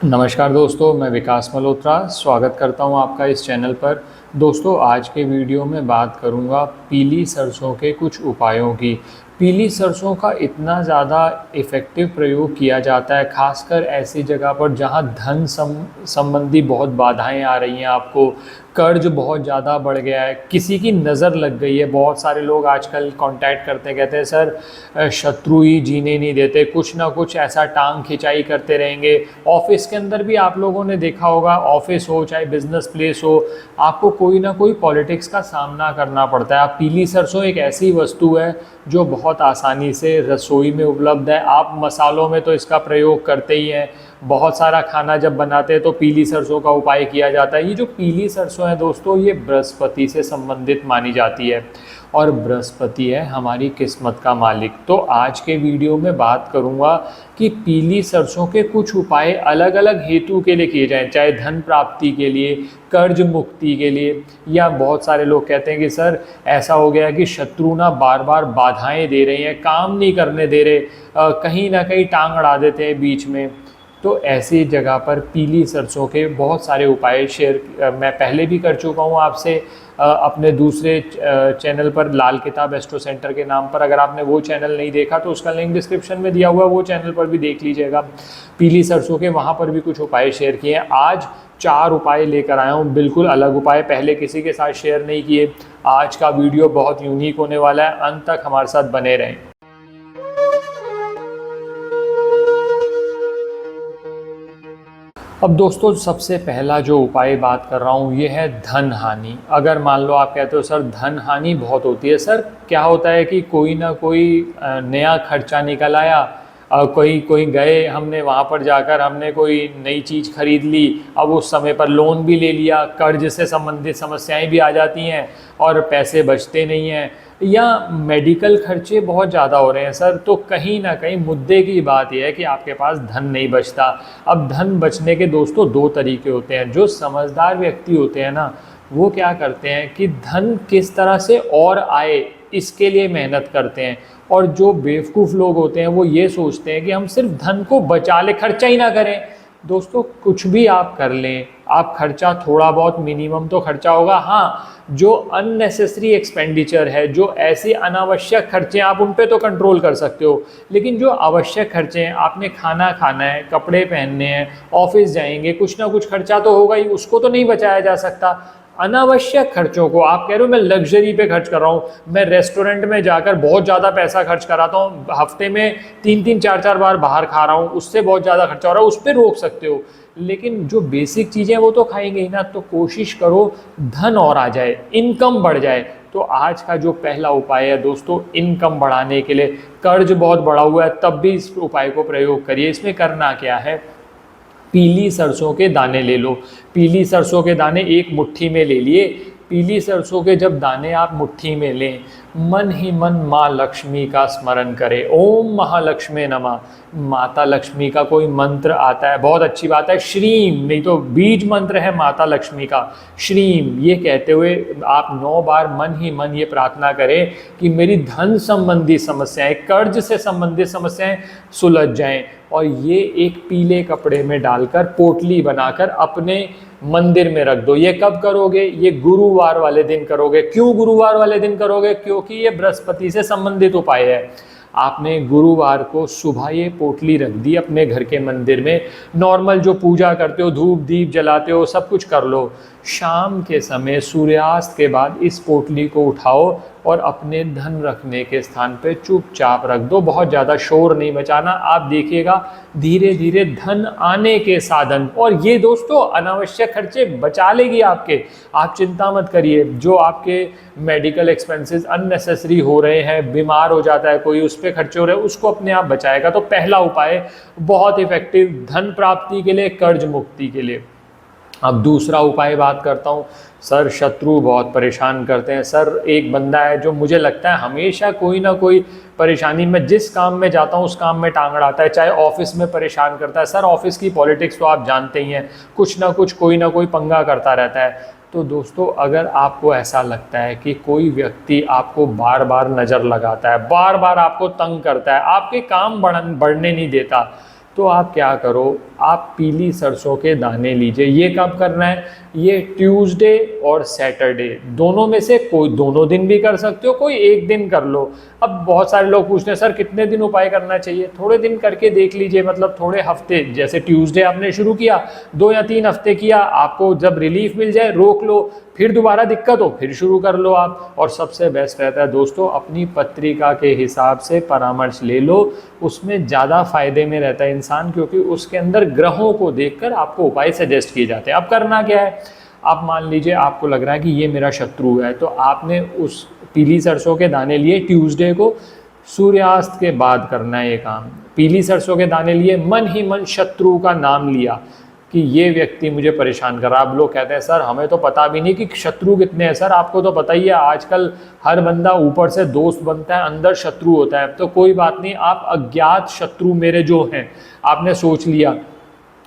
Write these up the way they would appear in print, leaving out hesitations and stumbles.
नमस्कार दोस्तों, मैं विकास मल्होत्रा स्वागत करता हूं आपका इस चैनल पर। दोस्तों, आज के वीडियो में बात करूंगा पीली सरसों के कुछ उपायों की। पीली सरसों का इतना ज़्यादा इफ़ेक्टिव प्रयोग किया जाता है, खासकर ऐसी जगह पर जहां धन संबंधी बहुत बाधाएं आ रही हैं। आपको कर्ज बहुत ज़्यादा बढ़ गया है, किसी की नज़र लग गई है। बहुत सारे लोग आजकल कांटेक्ट करते हैं, कहते हैं सर शत्रु ही जीने नहीं देते, कुछ ना कुछ ऐसा टांग खिंचाई करते रहेंगे। ऑफिस के अंदर भी आप लोगों ने देखा होगा, ऑफिस हो चाहे बिजनेस प्लेस हो, आपको कोई ना कोई पॉलिटिक्स का सामना करना पड़ता है। आप पीली सरसों एक ऐसी वस्तु है जो बहुत आसानी से रसोई में उपलब्ध है। आप मसालों में तो इसका प्रयोग करते ही हैं, बहुत सारा खाना जब बनाते हैं तो पीली सरसों का उपाय किया जाता है। ये जो पीली सरसों है दोस्तों, ये बृहस्पति से संबंधित मानी जाती है और बृहस्पति है हमारी किस्मत का मालिक। तो आज के वीडियो में बात करूंगा कि पीली सरसों के कुछ उपाय अलग अलग हेतु के लिए किए जाएं, चाहे धन प्राप्ति के लिए, कर्ज मुक्ति के लिए, या बहुत सारे लोग कहते हैं कि सर ऐसा हो गया कि शत्रु ना बार बार बाधाएं दे रहे हैं, काम नहीं करने दे रहे, कहीं ना कहीं टांग अड़ा देते हैं बीच में। तो ऐसी जगह पर पीली सरसों के बहुत सारे उपाय शेयर मैं पहले भी कर चुका हूँ आपसे अपने दूसरे चैनल पर, लाल किताब एस्ट्रो सेंटर के नाम पर। अगर आपने वो चैनल नहीं देखा तो उसका लिंक डिस्क्रिप्शन में दिया हुआ है, वो चैनल पर भी देख लीजिएगा। पीली सरसों के वहाँ पर भी कुछ उपाय शेयर किए हैं। आज 4 उपाय लेकर आया हूँ, बिल्कुल अलग उपाय, पहले किसी के साथ शेयर नहीं किए। आज का वीडियो बहुत यूनिक होने वाला है, अंत तक हमारे साथ बने रहें। अब दोस्तों, सबसे पहला जो उपाय बात कर रहा हूँ ये है धन हानि। अगर मान लो आप कहते हो सर धन हानि बहुत होती है, सर क्या होता है कि कोई ना कोई नया खर्चा निकल आया, कोई गए, हमने वहाँ पर जाकर हमने कोई नई चीज़ खरीद ली, अब उस समय पर लोन भी ले लिया, कर्ज से संबंधित समस्याएं भी आ जाती हैं और पैसे बचते नहीं हैं, या मेडिकल खर्चे बहुत ज़्यादा हो रहे हैं सर, तो कहीं ना कहीं मुद्दे की बात यह है कि आपके पास धन नहीं बचता। अब धन बचने के दोस्तों 2 तरीके होते हैं। जो समझदार व्यक्ति होते हैं ना, वो क्या करते हैं कि धन किस तरह से और आए इसके लिए मेहनत करते हैं, और जो बेवकूफ़ लोग होते हैं वो ये सोचते हैं कि हम सिर्फ धन को बचा ले, खर्चा ही ना करें। दोस्तों, कुछ भी आप कर लें, आप खर्चा थोड़ा बहुत मिनिमम तो खर्चा होगा। हाँ, जो अननेसेसरी एक्सपेंडिचर है, जो ऐसे अनावश्यक खर्चे, आप उन पे तो कंट्रोल कर सकते हो, लेकिन जो आवश्यक खर्चे हैं, आपने खाना खाना है, कपड़े पहनने हैं, ऑफिस जाएंगे, कुछ ना कुछ खर्चा तो होगा ही, उसको तो नहीं बचाया जा सकता। अनावश्यक खर्चों को आप कह रहे हो मैं लग्जरी पे खर्च कर रहा हूँ, मैं रेस्टोरेंट में जाकर बहुत ज़्यादा पैसा खर्च कराता हूँ, हफ्ते में 3-3 4-4 बार बाहर खा रहा हूँ, उससे बहुत ज़्यादा खर्चा हो रहा है, उस पर रोक सकते हो। लेकिन जो बेसिक चीज़ें वो तो खाएंगे ही ना। तो कोशिश करो धन और आ जाए, इनकम बढ़ जाए। तो आज का जो पहला उपाय है दोस्तों, इनकम बढ़ाने के लिए, कर्ज बहुत बढ़ा हुआ है तब भी इस उपाय को प्रयोग करिए। इसमें करना क्या है, पीली सरसों के दाने ले लो। पीली सरसों के दाने एक मुट्ठी में ले लिए। पीली सरसों के जब दाने आप मुट्ठी में लें, मन ही मन माँ लक्ष्मी का स्मरण करें, ओम महालक्ष्मी नमः। माता लक्ष्मी का कोई मंत्र आता है, बहुत अच्छी बात है, श्रीम, नहीं तो बीज मंत्र है माता लक्ष्मी का, श्रीम। ये कहते हुए आप 9 बार मन ही मन ये प्रार्थना करें कि मेरी धन संबंधी समस्याएं, कर्ज से संबंधित समस्याएं सुलझ जाएं। और ये एक पीले कपड़े में डालकर पोटली बनाकर अपने मंदिर में रख दो। ये कब करोगे, ये गुरुवार वाले दिन करोगे। क्यों गुरुवार वाले दिन करोगे, क्योंकि ये बृहस्पति से संबंधित उपाय है। आपने गुरुवार को सुबह ये पोटली रख दी अपने घर के मंदिर में, नॉर्मल जो पूजा करते हो, धूप दीप जलाते हो, सब कुछ कर लो। शाम के समय सूर्यास्त के बाद इस पोटली को उठाओ और अपने धन रखने के स्थान पे चुपचाप रख दो, बहुत ज़्यादा शोर नहीं मचाना। आप देखिएगा धीरे धीरे धन आने के साधन, और ये दोस्तों अनावश्यक खर्चे बचा लेगी आपके। आप चिंता मत करिए, जो आपके मेडिकल एक्सपेंसेस अननेसेसरी हो रहे हैं, बीमार हो जाता है कोई, उस पर खर्चे हो रहे हैं, उसको अपने आप बचाएगा। तो पहला उपाय बहुत इफेक्टिव, धन प्राप्ति के लिए, कर्ज मुक्ति के लिए। अब दूसरा उपाय बात करता हूँ। सर शत्रु बहुत परेशान करते हैं। सर एक बंदा है जो मुझे लगता है हमेशा कोई ना कोई परेशानी में, जिस काम में जाता हूँ उस काम में टांग अड़ाता है, चाहे ऑफिस में परेशान करता है। सर ऑफिस की पॉलिटिक्स तो आप जानते ही हैं, कुछ ना कुछ कोई ना कोई पंगा करता रहता है। तो दोस्तों, अगर आपको ऐसा लगता है कि कोई व्यक्ति आपको बार बार नज़र लगाता है, बार बार आपको तंग करता है, आपके काम बढ़ने नहीं देता, तो आप क्या करो, आप पीली सरसों के दाने लीजिए। ये कब करना है? ये ट्यूसडे और सैटरडे दोनों में से कोई दोनों दिन भी कर सकते हो, कोई एक दिन कर लो। अब बहुत सारे लोग पूछते हैं सर कितने दिन उपाय करना चाहिए? थोड़े दिन करके देख लीजिए, मतलब थोड़े हफ्ते, जैसे ट्यूसडे आपने शुरू किया, 2 या 3 हफ्ते किया, आपको जब रिलीफ मिल जाए रोक लो, फिर दोबारा दिक्कत हो फिर शुरू कर लो आप। और सबसे बेस्ट रहता है दोस्तों, अपनी पत्रिका के हिसाब से परामर्श ले लो, उसमें ज़्यादा फायदे में रहता है इंसान, क्योंकि उसके अंदर ग्रहों को देखकर आपको उपाय सजेस्ट किए जाते हैं। अब करना क्या है? आप मान लीजिए आपको लग रहा है कि ये मेरा शत्रु है, तो आपने उस पीली सरसों के दाने लिए, ट्यूसडे को सूर्यास्त के बाद करना है ये काम। पीली सरसों के दाने लिए, मन ही मन शत्रु का नाम लिया कि ये व्यक्ति मुझे परेशान कर रहा है। अब लोग कहते हैं सर हमें तो पता भी नहीं कि शत्रु कितने हैं। सर आपको तो पता ही है, आजकल हर बंदा ऊपर से दोस्त बनता है, अंदर शत्रु होता है। तो कोई बात नहीं, आप अज्ञात शत्रु मेरे जो हैं, आपने सोच लिया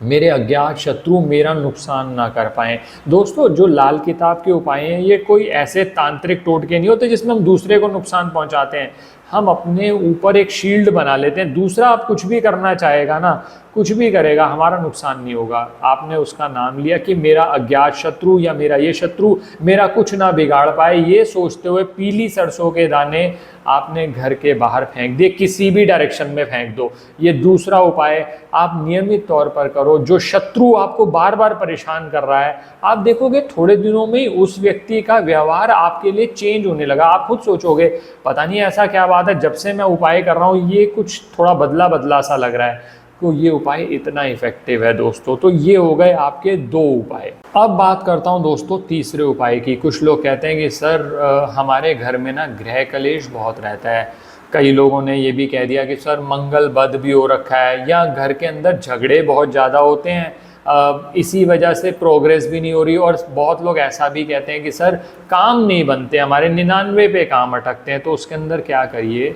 मेरे अज्ञात शत्रु मेरा नुकसान ना कर पाएँ। दोस्तों जो लाल किताब के उपाय हैं, ये कोई ऐसे तांत्रिक टोटके नहीं होते जिसमें हम दूसरे को नुकसान पहुंचाते हैं। हम अपने ऊपर एक शील्ड बना लेते हैं, दूसरा आप कुछ भी करना चाहेगा ना, कुछ भी करेगा, हमारा नुकसान नहीं होगा। आपने उसका नाम लिया कि मेरा अज्ञात शत्रु या मेरा ये शत्रु मेरा कुछ ना बिगाड़ पाए, ये सोचते हुए पीली सरसों के दाने आपने घर के बाहर फेंक दिए, किसी भी डायरेक्शन में फेंक दो। ये दूसरा उपाय आप नियमित तौर पर करो। जो शत्रु आपको बार बार परेशान कर रहा है, आप देखोगे थोड़े दिनों में उस व्यक्ति का व्यवहार आपके लिए चेंज होने लगा। आप खुद सोचोगे पता नहीं ऐसा क्या बात है, जब से मैं उपाय कर रहा हूँ ये कुछ थोड़ा बदला बदला सा लग रहा है। तो ये उपाय इतना इफेक्टिव है दोस्तों। तो ये हो गए आपके 2 उपाय। अब बात करता हूँ दोस्तों तीसरे उपाय की। कुछ लोग कहते हैं कि सर हमारे घर में ना गृह कलेश बहुत रहता है। कई लोगों ने ये भी कह दिया कि सर मंगल बद भी हो रखा है, या घर के अंदर झगड़े बहुत ज़्यादा होते हैं, इसी वजह से प्रोग्रेस भी नहीं हो रही। और बहुत लोग ऐसा भी कहते हैं कि सर काम नहीं बनते हमारे, 99 पे काम अटकते हैं। तो उसके अंदर क्या करिए,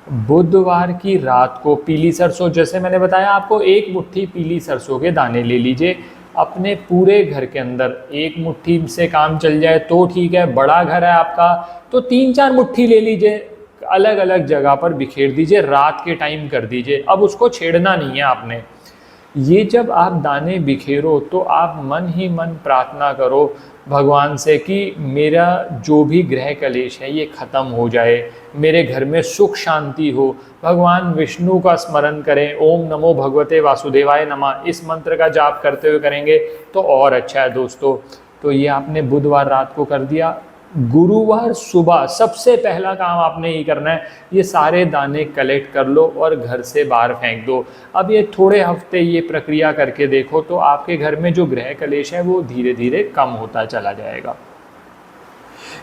बुधवार की रात को पीली सरसों, जैसे मैंने बताया आपको, 1 मुट्ठी पीली सरसों के दाने ले लीजिए। अपने पूरे घर के अंदर 1 मुट्ठी से काम चल जाए तो ठीक है, बड़ा घर है आपका तो 3-4 मुट्ठी ले लीजिए, अलग अलग जगह पर बिखेर दीजिए, रात के टाइम कर दीजिए। अब उसको छेड़ना नहीं है आपने। ये जब आप दाने बिखेरो तो आप मन ही मन प्रार्थना करो भगवान से कि मेरा जो भी गृह कलेश है ये ख़त्म हो जाए, मेरे घर में सुख शांति हो। भगवान विष्णु का स्मरण करें, ओम नमो भगवते वासुदेवाय नमः, इस मंत्र का जाप करते हुए करेंगे तो और अच्छा है दोस्तों। तो ये आपने बुधवार रात को कर दिया। गुरुवार सुबह सबसे पहला काम आपने ये करना है, ये सारे दाने कलेक्ट कर लो और घर से बाहर फेंक दो। अब ये थोड़े हफ्ते ये प्रक्रिया करके देखो तो आपके घर में जो गृह कलेश है वो धीरे धीरे कम होता चला जाएगा।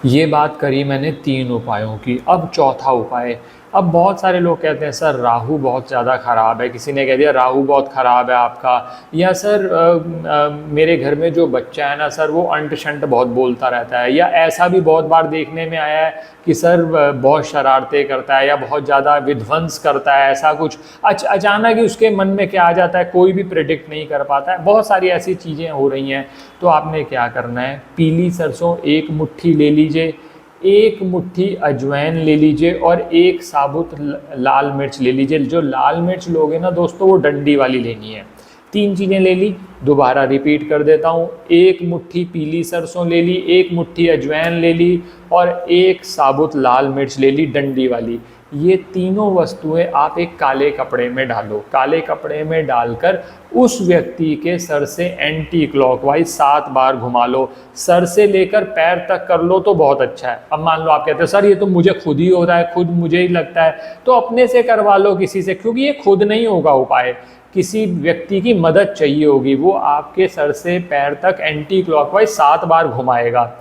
ये बात करी मैंने 3 उपायों की। अब चौथा उपाय। अब बहुत सारे लोग कहते हैं सर राहु बहुत ज़्यादा ख़राब है, किसी ने कह दिया राहु बहुत ख़राब है आपका, या सर मेरे घर में जो बच्चा है ना सर वो अंट शंट बहुत बोलता रहता है, या ऐसा भी बहुत बार देखने में आया है कि सर बहुत शरारतें करता है या बहुत ज़्यादा विध्वंस करता है। ऐसा कुछ अचानक ही उसके मन में क्या आ जाता है, कोई भी प्रेडिक्ट नहीं कर पाता है। बहुत सारी ऐसी चीज़ें हो रही हैं। तो आपने क्या करना है, पीली सरसों 1 मुट्ठी ले लीजिए, 1 मुट्ठी अजवाइन ले लीजिए और 1 साबुत लाल मिर्च ले लीजिए। जो लाल मिर्च लोगे ना दोस्तों वो डंडी वाली लेनी है। 3 चीज़ें ले ली, दोबारा रिपीट कर देता हूँ। 1 मुट्ठी पीली सरसों ले ली, 1 मुट्ठी अजवाइन ले ली और 1 साबुत लाल मिर्च ले ली डंडी वाली। ये तीनों वस्तुएं आप एक काले कपड़े में डालो। काले कपड़े में डालकर उस व्यक्ति के सर से एंटी क्लॉकवाइज 7 बार घुमा लो। सर से लेकर पैर तक कर लो तो बहुत अच्छा है। अब मान लो आप कहते हो सर ये तो मुझे खुद ही हो रहा है, खुद मुझे ही लगता है, तो अपने से करवा लो किसी से, क्योंकि ये खुद नहीं होगा उपाय, किसी व्यक्ति की मदद चाहिए होगी। वो आपके सर से पैर तक एंटी क्लॉकवाइज 7 बार घुमाएगा।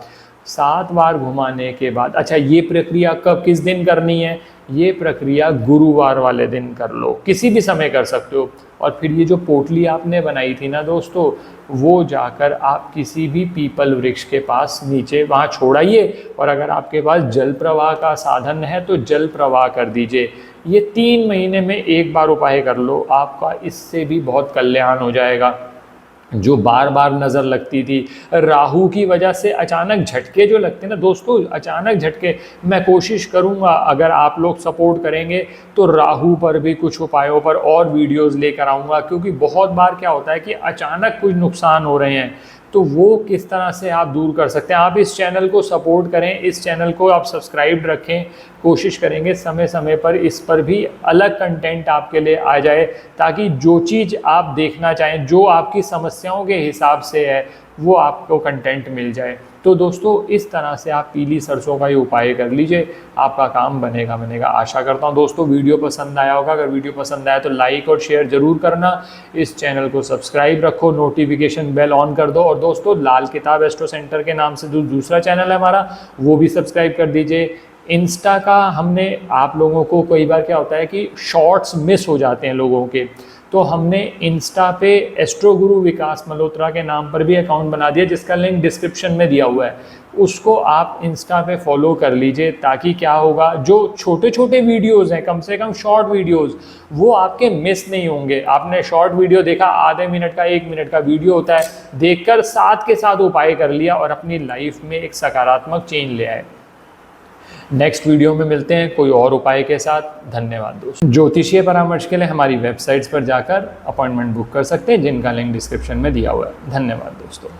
7 बार घुमाने के बाद, अच्छा ये प्रक्रिया कब किस दिन करनी है, ये प्रक्रिया गुरुवार वाले दिन कर लो, किसी भी समय कर सकते हो। और फिर ये जो पोटली आपने बनाई थी ना दोस्तों, वो जाकर आप किसी भी पीपल वृक्ष के पास नीचे वहाँ छोड़ाइए, और अगर आपके पास जल प्रवाह का साधन है तो जल प्रवाह कर दीजिए। ये 3 महीने में 1 बार उपाय कर लो, आपका इससे भी बहुत कल्याण हो जाएगा। जो बार बार नज़र लगती थी, राहु की वजह से अचानक झटके जो लगते हैं ना दोस्तों, अचानक झटके, मैं कोशिश करूँगा अगर आप लोग सपोर्ट करेंगे तो राहु पर भी कुछ उपायों पर और वीडियोस लेकर आऊँगा, क्योंकि बहुत बार क्या होता है कि अचानक कुछ नुकसान हो रहे हैं, तो वो किस तरह से आप दूर कर सकते हैं। आप इस चैनल को सपोर्ट करें, इस चैनल को आप सब्सक्राइब रखें, कोशिश करेंगे समय समय पर इस पर भी अलग कंटेंट आपके लिए आ जाए, ताकि जो चीज़ आप देखना चाहें, जो आपकी समस्याओं के हिसाब से है, वो आपको कंटेंट मिल जाए। तो दोस्तों इस तरह से आप पीली सरसों का ये उपाय कर लीजिए, आपका काम बनेगा बनेगा। आशा करता हूँ दोस्तों वीडियो पसंद आया होगा। अगर वीडियो पसंद आया तो लाइक और शेयर ज़रूर करना, इस चैनल को सब्सक्राइब रखो, नोटिफिकेशन बेल ऑन कर दो, और दोस्तों लाल किताब एस्ट्रो सेंटर के नाम से जो दूसरा चैनल है हमारा, वो भी सब्सक्राइब कर दीजिए। इंस्टा का हमने आप लोगों को, कई बार क्या होता है कि शॉर्ट्स मिस हो जाते हैं लोगों के, तो हमने इंस्टा पे एस्ट्रो गुरु विकास मल्होत्रा के नाम पर भी अकाउंट बना दिया, जिसका लिंक डिस्क्रिप्शन में दिया हुआ है। उसको आप इंस्टा पे फॉलो कर लीजिए, ताकि क्या होगा, जो छोटे छोटे वीडियोस हैं, कम से कम शॉर्ट वीडियोस, वो आपके मिस नहीं होंगे। आपने शॉर्ट वीडियो देखा, आधे मिनट का 1 मिनट का वीडियो होता है, देखकर साथ के साथ उपाय कर लिया और अपनी लाइफ में एक सकारात्मक चेंज ले आए। नेक्स्ट वीडियो में मिलते हैं कोई और उपाय के साथ। धन्यवाद दोस्तों। ज्योतिषीय परामर्श के लिए हमारी वेबसाइट्स पर जाकर अपॉइंटमेंट बुक कर सकते हैं, जिनका लिंक डिस्क्रिप्शन में दिया हुआ है। धन्यवाद दोस्तों।